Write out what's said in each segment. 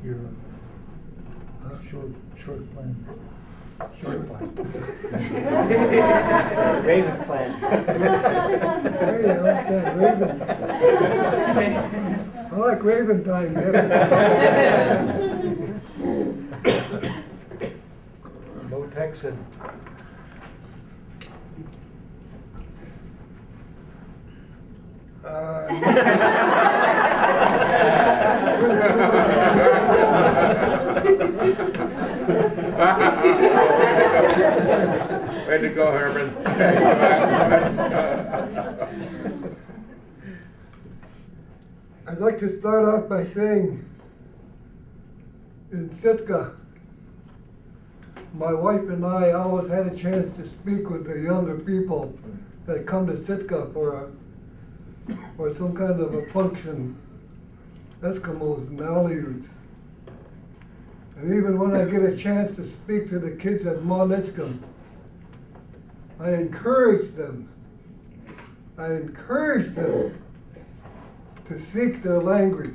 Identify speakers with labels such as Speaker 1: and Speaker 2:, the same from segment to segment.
Speaker 1: your short plan.
Speaker 2: Short plan. Raven plan.
Speaker 1: Hey, I like that, Raven. I like Raven time,
Speaker 3: No Texan.
Speaker 4: Way to go, Herman.
Speaker 1: I'd like to start out by saying, in Sitka, my wife and I always had a chance to speak with the younger people that come to Sitka for some kind of a function, Eskimos and Aleuts. And even when I get a chance to speak to the kids at Monetskum, I encourage them to seek their language,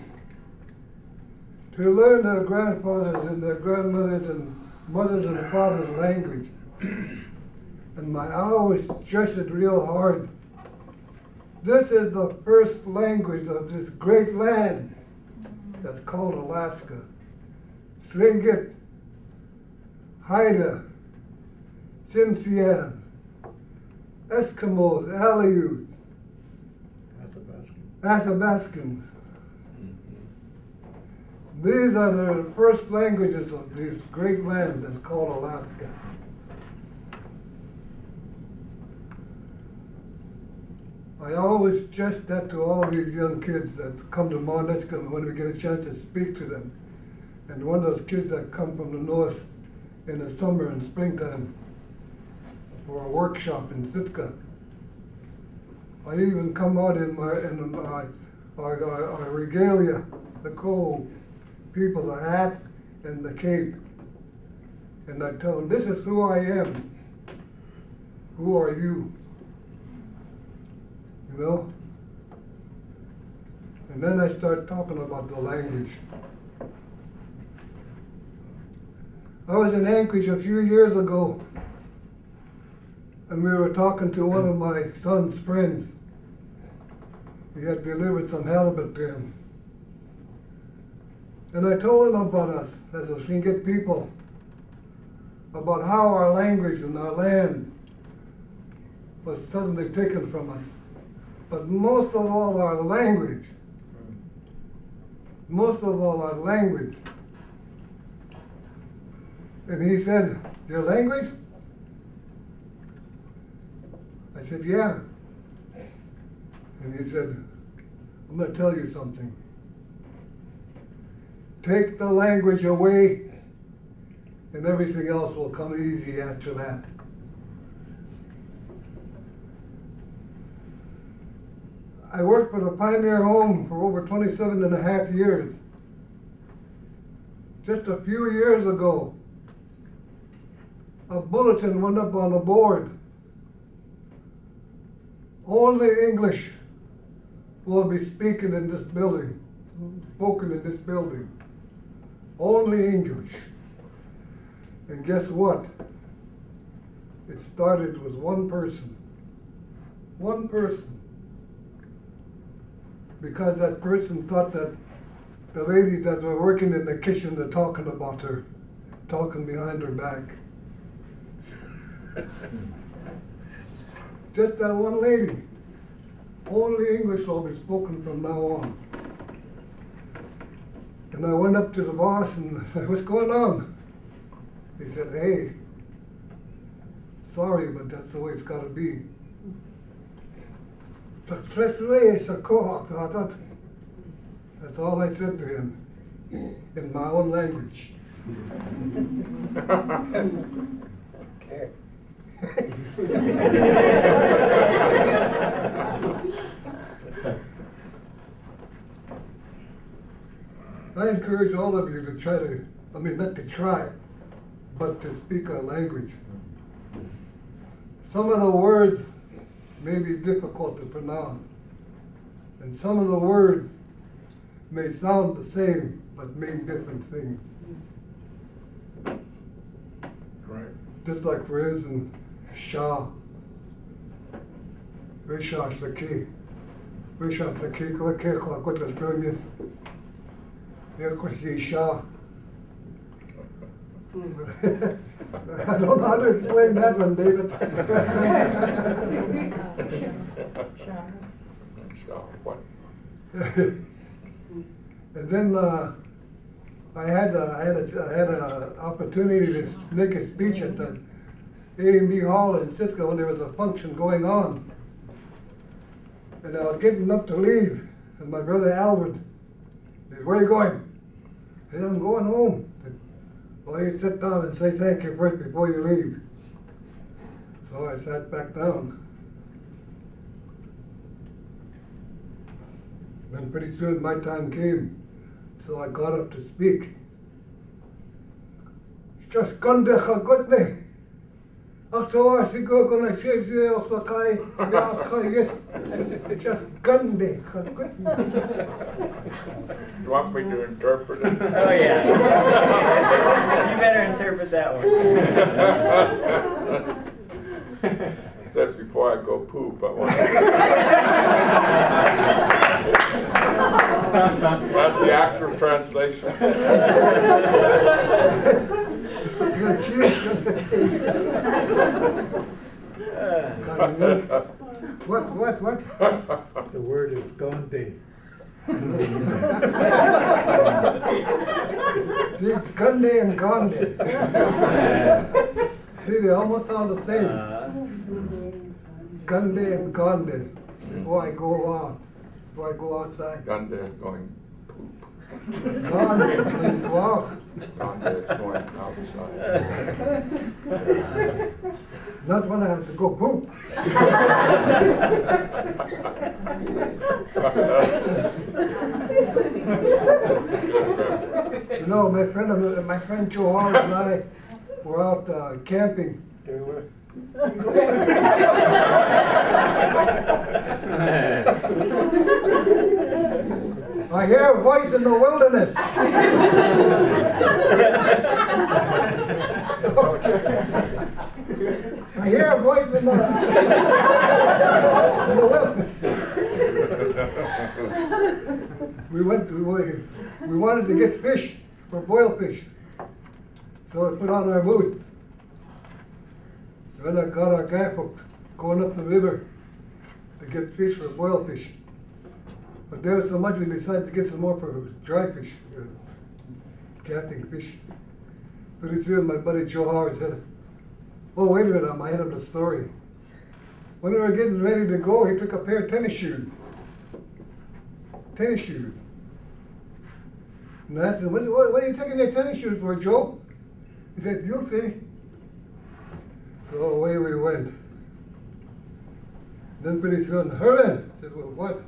Speaker 1: to learn their grandfathers and their grandmothers and mothers and fathers' language. And I always stress it real hard. This is the first language of this great land that's called Alaska. Tlingit, Haida, Tsimshian, Eskimos, Aleut, Athabascans. These are the first languages of this great land that's called Alaska. I always stress that to all these young kids that come to Monetskum when we get a chance to speak to them. And one of those kids that come from the north in the summer and springtime for a workshop in Sitka. I even come out in my regalia, the cold people, the hat and the cape, and I tell them, this is who I am. Who are you? You know? And then I start talking about the language. I was in Anchorage a few years ago, and we were talking to one of my son's friends. He had delivered some halibut to him. And I told him about us as a Tlingit people, about how our language and our land was suddenly taken from us. But most of all, our language. Most of all, our language. And he said, your language? I said, yeah. And he said, I'm going to tell you something. Take the language away, and everything else will come easy after that. I worked for the Pioneer Home for over 27 and a half years. Just a few years ago, a bulletin went up on the board. Only English will be spoken in this building. Only English. And guess what? It started with one person. One person. Because that person thought that the ladies that were working in the kitchen were talking about her, talking behind her back. Just that one lady. Only English will be spoken from now on. And I went up to the boss and said, what's going on? He said, hey, sorry, but that's the way it's got to be. That's all I said to him in my own language.
Speaker 2: Okay.
Speaker 1: I encourage all of you to try to, not to try, but to speak our language. Some of the words may be difficult to pronounce, and some of the words may sound the same, but mean different things.
Speaker 4: Right.
Speaker 1: Just like, for instance, Shah. Risha Saki. Risha Saki, Klakekla, Kotastunis. Yakusi Shah. I don't know how to explain that one, David.
Speaker 4: What?
Speaker 1: And then I had an opportunity to make a speech at the A&B Hall in Sitka when there was a function going on. And I was getting up to leave, and my brother Albert said, "Where are you going?" I said, "I'm going home." I said, "Well, you sit down and say thank you first before you leave." So I sat back down. Then pretty soon my time came, so I got up to speak. Just kunde chagutne. Achtawa sigo gonna shizye osakai yachayis. Just kunde chagutne.
Speaker 4: You want me to interpret it?
Speaker 2: Oh yeah. You better interpret that one.
Speaker 4: That's before I go poop. I want That's the actual translation.
Speaker 1: What?
Speaker 3: The word is Gandhi.
Speaker 1: See, Gandhi and Gandhi. See, they almost sound the same. Gandhi and Gandhi. Before I go out, before I go outside.
Speaker 4: Gandhi is going poop.
Speaker 1: Gandhi is go out.
Speaker 4: Gandhi is going outside.
Speaker 1: Not when I have to go poop. You know, my friend Joe Howard and I were out camping. I hear a voice in the wilderness. I hear a voice in the wilderness. We wanted to get fish for boil fish, so we put on our boots. Then I got our gaff hook going up the river to get fish for boil fish. But there was so much we decided to get some more for dry fish, casting fish. Pretty soon my buddy Joe Howard said, "Oh, wait a minute, I'm ahead of the story." When we were getting ready to go, he took a pair of tennis shoes. Tennis shoes. And I asked him, what are you taking your tennis shoes for, Joe? He said, "You'll see." So away we went. Then pretty soon, Herman said, "Well, what?"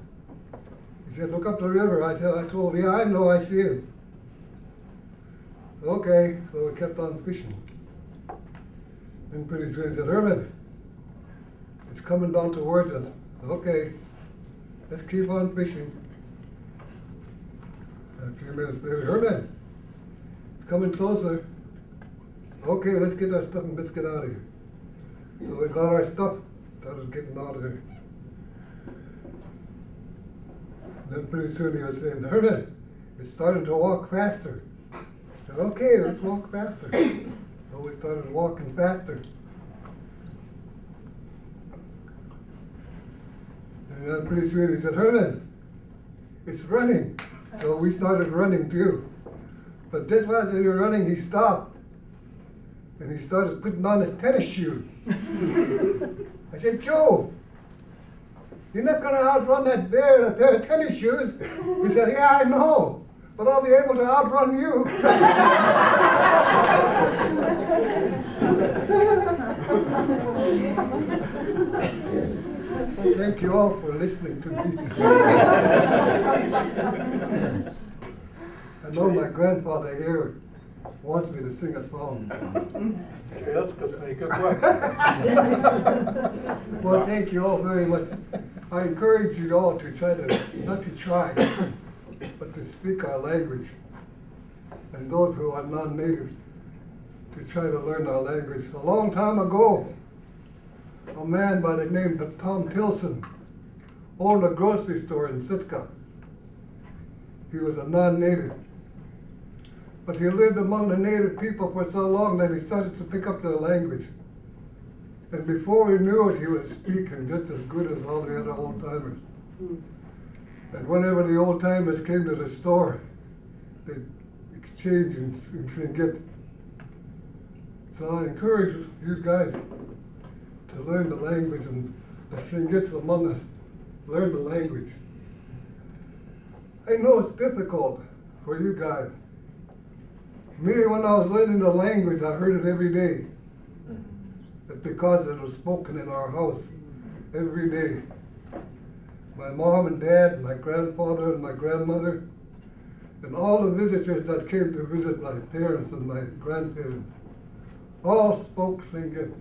Speaker 1: He said, "Look up the river." I told him, "Yeah, I know, I see it." Okay, so we kept on fishing. Then pretty soon he said, "Herman, it's coming down towards us." Okay, let's keep on fishing. A few minutes later, "Herman, it's coming closer." Okay, let's get our stuff and let's get out of here. So we got our stuff, started getting out of there. Then pretty soon he was saying, "Herman, it's starting to walk faster." I said, "Okay, let's walk faster." So we started walking faster. And then pretty soon he said, "Herman, it's running." So we started running too. But just while we were running, he stopped. And he started putting on his tennis shoes. I said, "Joe, you're not going to outrun that bear in a pair of tennis shoes." He said, "Yeah, I know, but I'll be able to outrun you." Thank you all for listening to me. I know my grandfather here wants me to sing a song. Well, thank you all very much. I encourage you all to try to, not to try, but to speak our language, and those who are non-native to try to learn our language. A long time ago, a man by the name of Tom Tilson owned a grocery store in Sitka. He was a non-native. But he lived among the native people for so long that he started to pick up their language. And before he knew it, he was speaking just as good as all the other old-timers. And whenever the old-timers came to the store, they'd exchange in Tlingit. So I encourage you guys to learn the language, and the Tlingits among us, learn the language. I know it's difficult for you guys. Me, when I was learning the language, I heard it every day. It's because it was spoken in our house every day. My mom and dad, my grandfather and my grandmother, and all the visitors that came to visit my parents and my grandparents, all spoke Tlingit,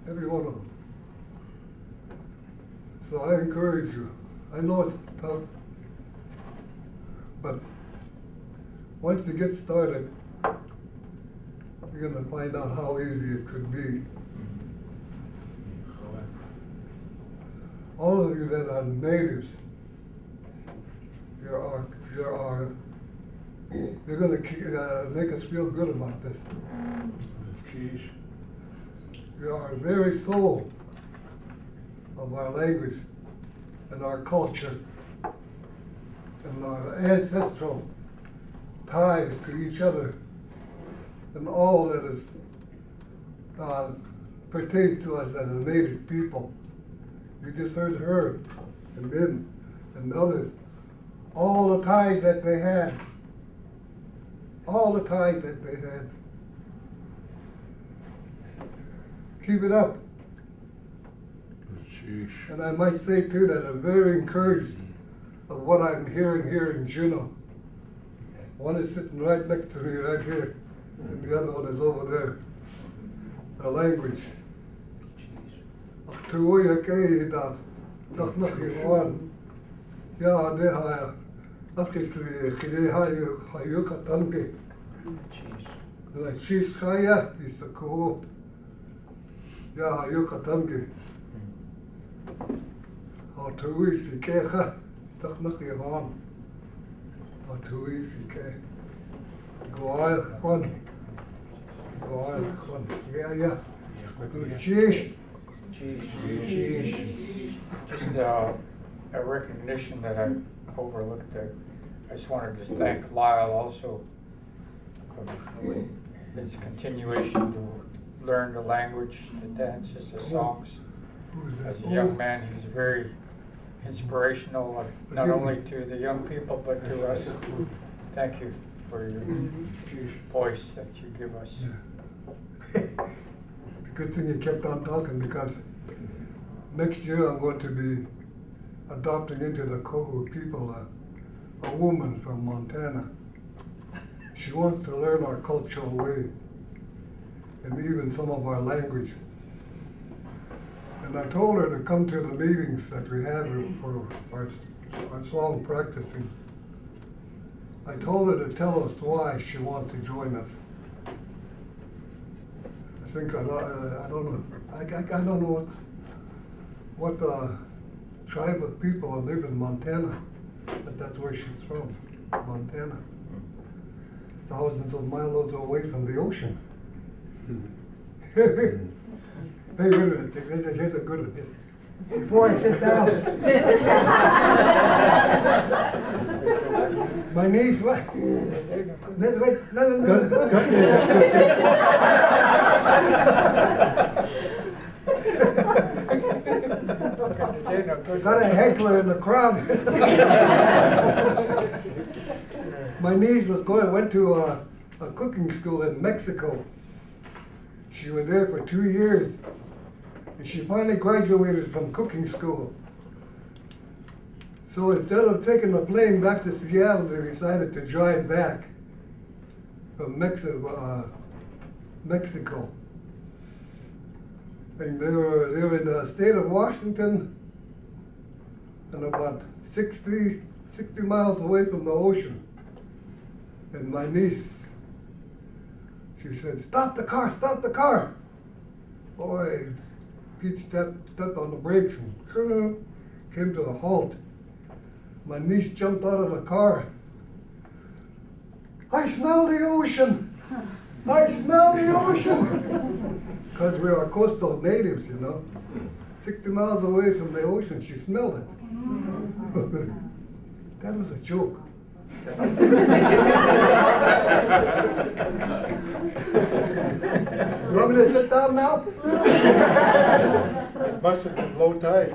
Speaker 1: every one of them. So I encourage you. I know it's tough, but once you get started, you're going to find out how easy it could be. All of you that are natives, you're going to make us feel good about this. You are the very soul of our language and our culture and our ancestral ties to each other and all that is pertains to us as a native people. You just heard her and Ben and others. All the ties that they had. All the ties that they had. Keep it up. And I might say too that I'm very encouraged of what I'm hearing here in Juneau. One is sitting right next to me right here, and the other one is over there. The language. Du.éesh, T'aḥdeintaan, Cadiente, Shaawát is the cool. uwakaan. Du.éesh, T'aḥdeintaan. Du.éesh, uwakaan. Yeah. Du.éesh.
Speaker 4: Just a recognition that I overlooked there. I just wanted to thank Lyle also for his continuation to learn the language, the dances, the songs. As a young man, he's very inspirational, not only to the young people, but to us. Thank you for your voice that you give us.
Speaker 1: Good thing you kept on talking, because next year I'm going to be adopting into the Kohu people a woman from Montana. She wants to learn our cultural way and even some of our language. And I told her to come to the meetings that we have for our song practicing. I told her to tell us why she wants to join us. I don't know. I don't know what tribe of people live in Montana, but that's where she's from, Montana. Thousands of miles away from the ocean. Hey, wait a minute. Here's a good one. Before I sit down, my niece, what? No. Got a heckler in the crowd. My niece went to a cooking school in Mexico. She was there for 2 years. And she finally graduated from cooking school. So instead of taking the plane back to Seattle, they decided to drive back from Mexico. And they were in the state of Washington and about 60 miles away from the ocean. And my niece, she said, "Stop the car, stop the car." Boy, Pete stepped on the brakes and came to a halt. My niece jumped out of the car. "I smell the ocean! I smell the ocean!" Because we are coastal natives, you know. 60 miles away from the ocean, she smelled it. That was a joke. You want me to sit down now?
Speaker 3: Must have been low tide.